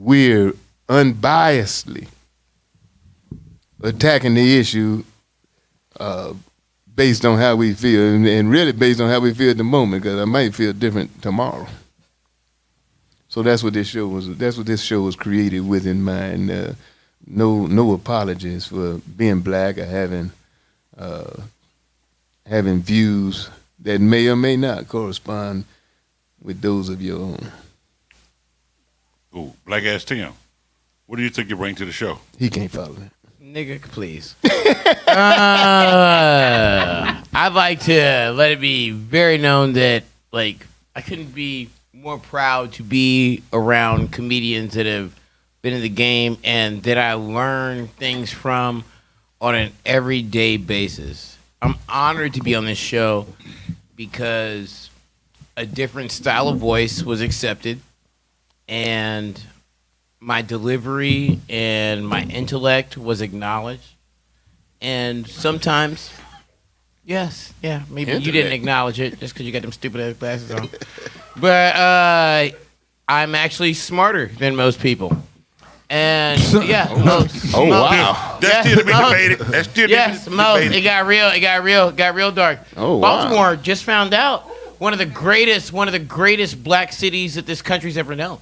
we're unbiasedly attacking the issue based on how we feel, and really based on how we feel at the moment, because I might feel different tomorrow. So that's what this show was. That's what this show was created with in mind. No apologies for being black or having views that may or may not correspond with those of your own. Cool. Black ass Tim, what do you think you bring to the show? He can't follow that. Nigga, please. I'd like to let it be very known that, like, I couldn't be more proud to be around comedians that have been in the game and that I learn things from on an everyday basis. I'm honored to be on this show because a different style of voice was accepted, and my delivery and my intellect was acknowledged. And sometimes, yes, yeah, maybe Intellect. you didn't acknowledge it just because you got them stupid ass glasses on. But I'm actually smarter than most people. And yeah, most. Oh, most, wow. That's still to be debated. That's still Yes, to be most. debated. It got real dark. Oh, wow. Baltimore just found out one of the greatest black cities that this country's ever known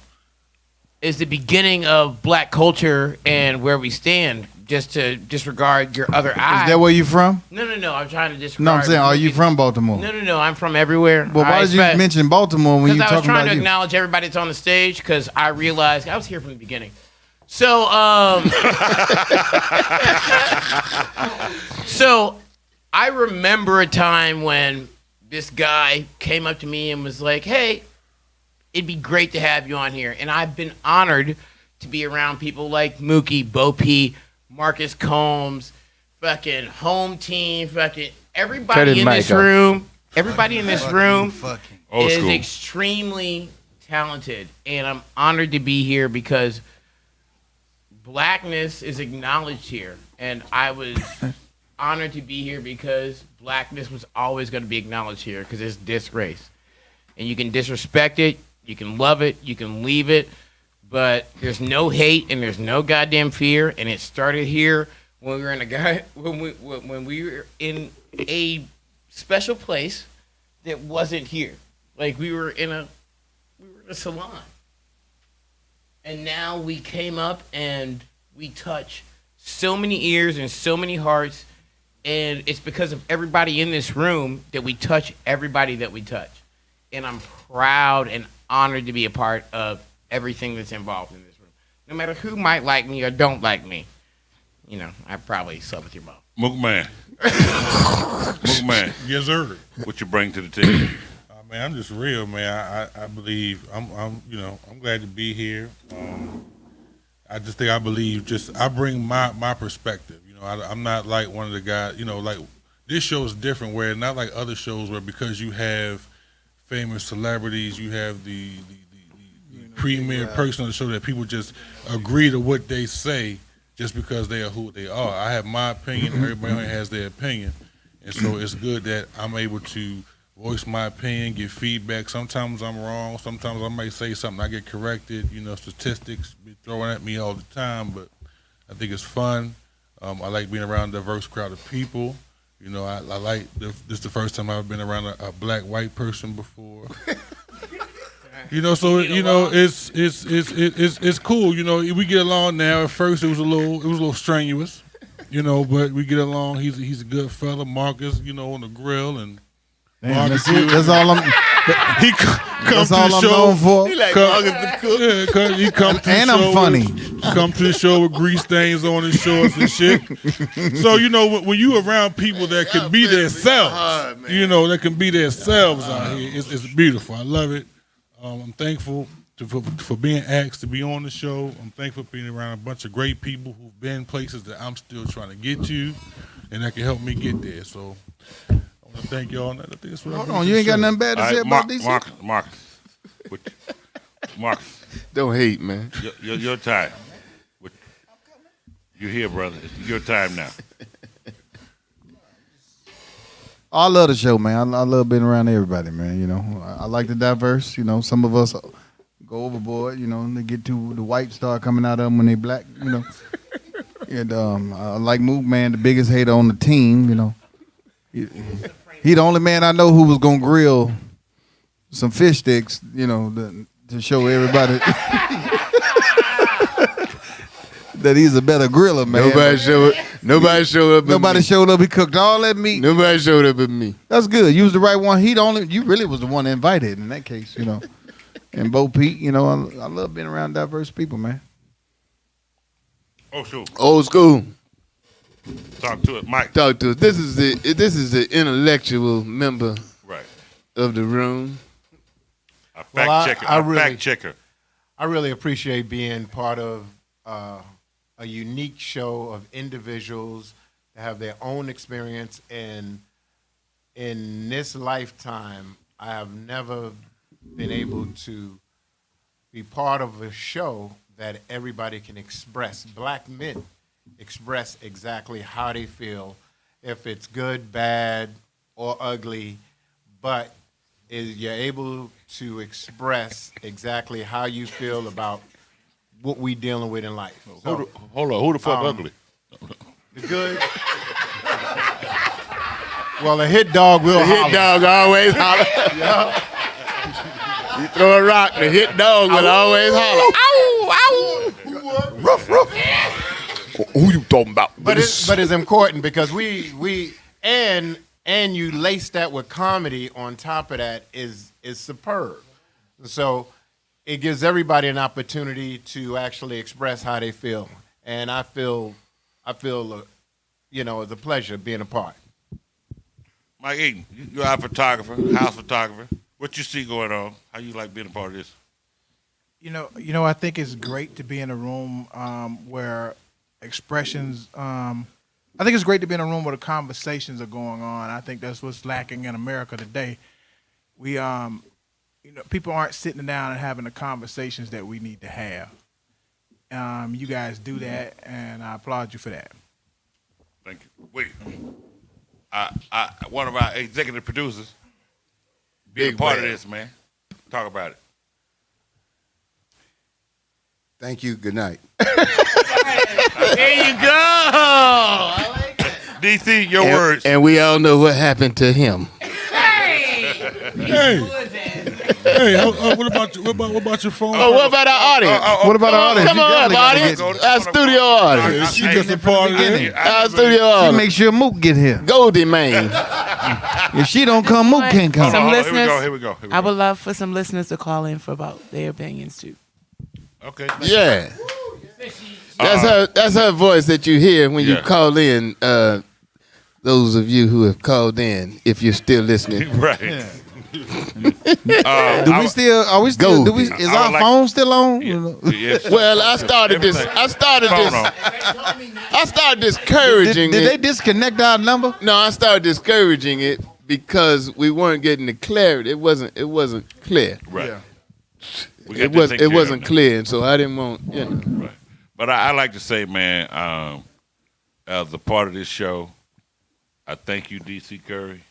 is the beginning of black culture and where we stand. Just to disregard your other eye. Is that where you from? No. I'm trying to disregard. No, I'm saying, are you from Baltimore? No. I'm from everywhere. Well, why did you mention Baltimore when you Because I was talking about trying to you? acknowledge everybody that's on the stage because I realized I was here from the beginning. So, so I remember a time when this guy came up to me and was like, "Hey, it'd be great to have you on here," and I've been honored to be around people like Mookie, Bo P, Marcus Combs, fucking home team, fucking everybody in this room. Everybody in this room Old is school. extremely talented, and I'm honored to be here because blackness is acknowledged here, and I was honored to be here because blackness was always going to be acknowledged here because it's disgrace, and you can disrespect it, you can love it, you can leave it, but there's no hate and there's no goddamn fear, and it started here when we were in when we were in a special place that wasn't here. Like we were in a salon. And now we came up and we touch so many ears and so many hearts, and it's because of everybody in this room that we touch everybody that we touch. And I'm proud and honored to be a part of everything that's involved in this room. No matter who might like me or don't like me. You know, I probably slept with your mom. Mook man. Yes, sir. What you bring to the table? Man, I'm just real, man. I believe I'm glad to be here. I just think I believe I bring my perspective. You know, I'm not like one of the guys. You know, like this show is different, where not like other shows where because you have famous celebrities, you have the premier person on the show that people just agree to what they say just because they are who they are. I have my opinion. Everybody has their opinion, and so it's good that I'm able to voice my opinion, give feedback. Sometimes I'm wrong. Sometimes I might say something, I get corrected. You know, statistics be thrown at me all the time, but I think it's fun. I like being around a diverse crowd of people. You know, I like this is the first time I've been around a black white person before. You know, so you know it's cool. You know, we get along now. At first, it was a little strenuous. You know, but we get along. He's a good fella. Marcus, you know, on the grill and. Damn, that's all I'm. He comes to all the I'm show. known for. He like Come- August the cook. Yeah, he comes to And the I'm show funny. Come to the show with grease stains on his shorts and shit. So you know when you around people that can be their selves, you know that can be their selves out here. It's beautiful. I love it. I'm thankful for being asked to be on the show. I'm thankful for being around a bunch of great people who've been places that I'm still trying to get to, and that can help me get there. So. I want to thank y'all. I think that's what Hold on, you ain't got nothing bad to say about DC? Marcus, Don't hate, man. your time. You're here, brother. It's your time now. I love the show, man. I love being around everybody, man. You know, I like the diverse. You know, some of us go overboard, and they get to the white start coming out of them when they black, And like Mook Man, the biggest hater on the team, he the only man I know who was gonna grill some fish sticks, to show everybody that he's a better griller, man. Nobody showed up. Nobody showed up. He cooked all that meat. Nobody showed up but me. That's good. You was the right one. You really was the one invited in that case, And Bo P, I love being around diverse people, man. Oh, sure. Old school. Talk to it, Mike. Talk to us. This is the intellectual member Right. of the room. A fact Well, checker. I A really- fact checker. I really appreciate being part of a unique show of individuals that have their own experience. And in this lifetime, I have never been able to be part of a show that everybody can express. Black men express exactly how they feel, if it's good, bad, or ugly, but you're able to express exactly how you feel about what we dealing with in life. So, Hold on. Who the fuck ugly? the good. Well, a hit dog will The holler. hit dog always holler. You throw a rock, the hit dog will always holler. Ruff, ruff. Who you talking about? But it's important because we and you lace that with comedy on top of that is superb. So it gives everybody an opportunity to actually express how they feel, and I feel it's a pleasure being a part. Mike Eaton, you're our photographer, house photographer. What you see going on? How you like being a part of this? I think it's great to be in a room where expressions. I think it's great to be in a room where the conversations are going on. I think that's what's lacking in America today. We, people aren't sitting down and having the conversations that we need to have. You guys do that, and I applaud you for that. Thank you. Wait. One of our executive producers, be a Big part man. of this, man. Talk about it. Thank you. Good night. There you go. DC, your words. And we all know what happened to him. What about your phone? Oh, what about our audience? What about our audience? Come You on gotta up, get- audience. Our studio audience. She gets a part of it. Our studio She audience. make sure Mook get here. Goldie man. If she don't come, Mook can't come. Hold on, listeners- Here we go. I would love for some listeners to call in for about their opinions too. Okay. Yeah. That's her voice that you hear when you Yeah. call in. Those of you who have called in, if you're still listening. Right. Are we still? Goldie. Is I would our like- phone still on? Yes. Well, I started this. Phone I started discouraging Did they it. disconnect our number? No, I started discouraging it because we weren't getting the clarity. It wasn't clear. Right. We got It this thing cleared wasn't up clear, and so I didn't want. now. Right. But I like to say, man, as a part of this show, I thank you, DC Curry,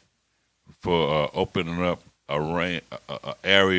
for opening up a area